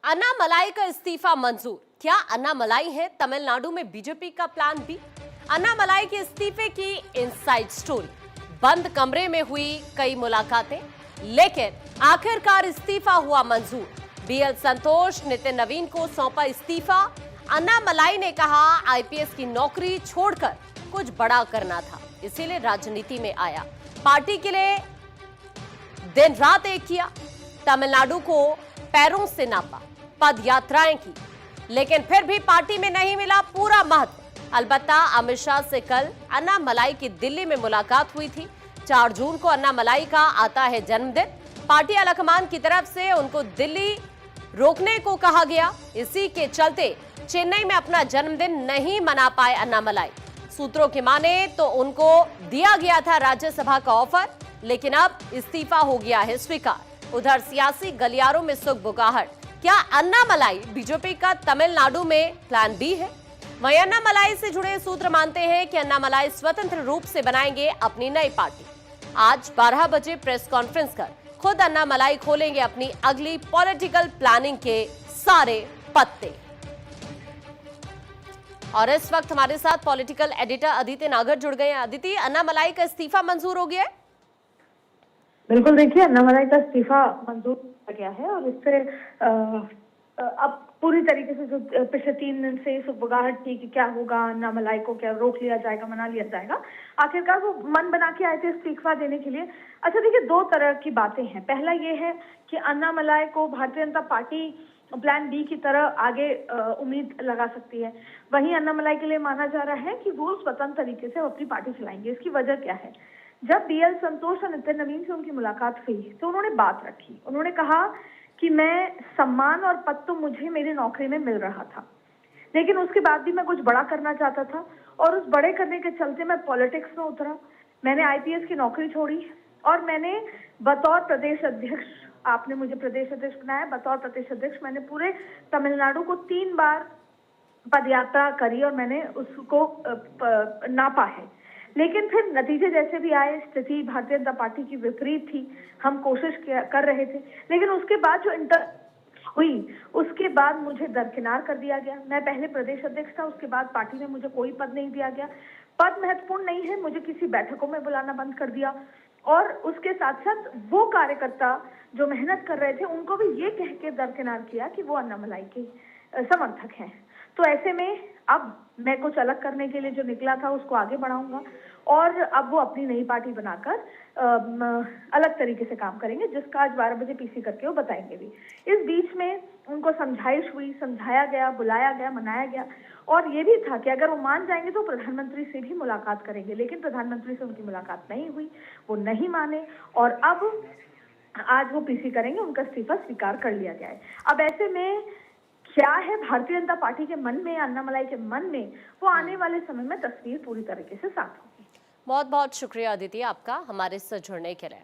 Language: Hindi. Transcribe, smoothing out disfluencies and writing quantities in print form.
अन्नामलाई का इस्तीफा मंजूर। क्या अन्नामलाई है तमिलनाडु में बीजेपी का प्लान बी? अन्नामलाई के इस्तीफे की इनसाइड स्टोरी। बंद कमरे में हुई कई मुलाकातें, लेकिन आखिरकार इस्तीफा हुआ मंजूर। बीएल संतोष नितिन नवीन को सौंपा इस्तीफा। अन्नामलाई ने कहा आईपीएस की नौकरी छोड़कर कुछ बड़ा करना था, इसीलिए राजनीति में आया। पार्टी के लिए दिन रात एक किया, तमिलनाडु को पैरों से नापा, पद यात्राएं की, लेकिन फिर भी पार्टी में नहीं मिला पूरा महत्व। अलबत्ता अमित शाह से कल अन्नामलाई की दिल्ली में मुलाकात हुई थी। 4 जून को अन्नामलाई का आता है जन्मदिन। पार्टी आलाकमान की तरफ से उनको दिल्ली रोकने को कहा गया। इसी के चलते चेन्नई में अपना जन्मदिन नहीं मना पाए अन्नामलाई। सूत्रों की माने तो उनको दिया गया था राज्यसभा का ऑफर, लेकिन अब इस्तीफा हो गया है स्वीकार। उधर सियासी गलियारों में सुगबुगाहट। क्या अन्नामलाई बीजेपी का तमिलनाडु में प्लान बी है? वहीं अन्नामलाई से जुड़े सूत्र मानते हैं कि अन्नामलाई स्वतंत्र रूप से बनाएंगे अपनी नई पार्टी। आज 12 बजे प्रेस कॉन्फ्रेंस कर खुद अन्नामलाई खोलेंगे अपनी अगली पॉलिटिकल प्लानिंग के सारे पत्ते। और इस वक्त हमारे साथ पॉलिटिकल एडिटर अदिति नागर जुड़ गए हैं। अदिति, अन्नामलाई का इस्तीफा मंजूर हो गया है? बिल्कुल, देखिए अन्नामलाई का इस्तीफा मंजूर किया गया है और इससे अब पूरी तरीके से जो पिछले 3 दिन से सुगबुगाहट थी कि क्या होगा, अन्नामलाई को क्या रोक लिया जाएगा, मना लिया जाएगा, आखिरकार वो मन बना के आए थे इस्तीफा देने के लिए। अच्छा देखिए, 2 तरह की बातें हैं। पहला ये है कि अन्नामलाई को Bharatiya Janata party plan B की तरह आगे उम्मीद लगा सकती है। वहीं अन्नामलाई के लिए माना जा रहा है कि वो स्वतंत्र तरीके से अपनी पार्टी चलाएंगे। इसकी वजह क्या है? जब बीएल संतोष और नितिन नवीन से उनकी मुलाकात हुई तो उन्होंने बात रखी। उन्होंने कहा कि मैं सम्मान और पद तो मुझे मेरी नौकरी में मिल रहा था, लेकिन उसके बाद भी मैं कुछ बड़ा करना चाहता था और उस बड़े करने के चलते मैं पॉलिटिक्स में उतरा। मैंने आईपीएस की नौकरी छोड़ी और मैंने बतौर प्रदेश अध्यक्ष, आपने मुझे प्रदेश अध्यक्ष बनाया, बतौर प्रदेश अध्यक्ष मैंने पूरे तमिलनाडु को 3 बार पदयात्रा करी और मैंने उसको नापा है। लेकिन फिर नतीजे जैसे भी आए, स्थिति भारतीय जनता पार्टी की विपरीत थी। हम कोशिश कर रहे थे, लेकिन उसके बाद जो इंटर हुई उसके बाद मुझे दरकिनार कर दिया गया। मैं पहले प्रदेश अध्यक्ष था, उसके बाद पार्टी ने मुझे कोई पद नहीं दिया गया। पद महत्वपूर्ण नहीं है, मुझे किसी बैठकों में बुलाना बंद कर दिया और उसके साथ साथ वो कार्यकर्ता जो मेहनत कर रहे थे उनको भी ये कह के दरकिनार किया कि वो अन्नामलाई के समर्थक हैं। तो ऐसे में अब मैं कुछ अलग करने के लिए जो निकला था उसको आगे बढ़ाऊंगा और अब वो अपनी नई पार्टी बनाकर अलग तरीके से काम करेंगे, जिसका आज 12 बजे पीसी करके वो बताएंगे भी। इस बीच में उनको समझाइश हुई, समझाया गया, बुलाया गया, मनाया गया और ये भी था कि अगर वो मान जाएंगे तो प्रधानमंत्री से भी मुलाकात करेंगे। लेकिन प्रधानमंत्री से उनकी मुलाकात नहीं हुई, वो नहीं माने और अब आज वो पीसी करेंगे। उनका इस्तीफा स्वीकार कर लिया गया है। अब ऐसे में क्या है भारतीय जनता पार्टी के मन में, अन्नामलाई के मन में, वो आने वाले समय में तस्वीर पूरी तरीके से साफ होगी। बहुत बहुत शुक्रिया अदिति आपका हमारे से जुड़ने के लिए।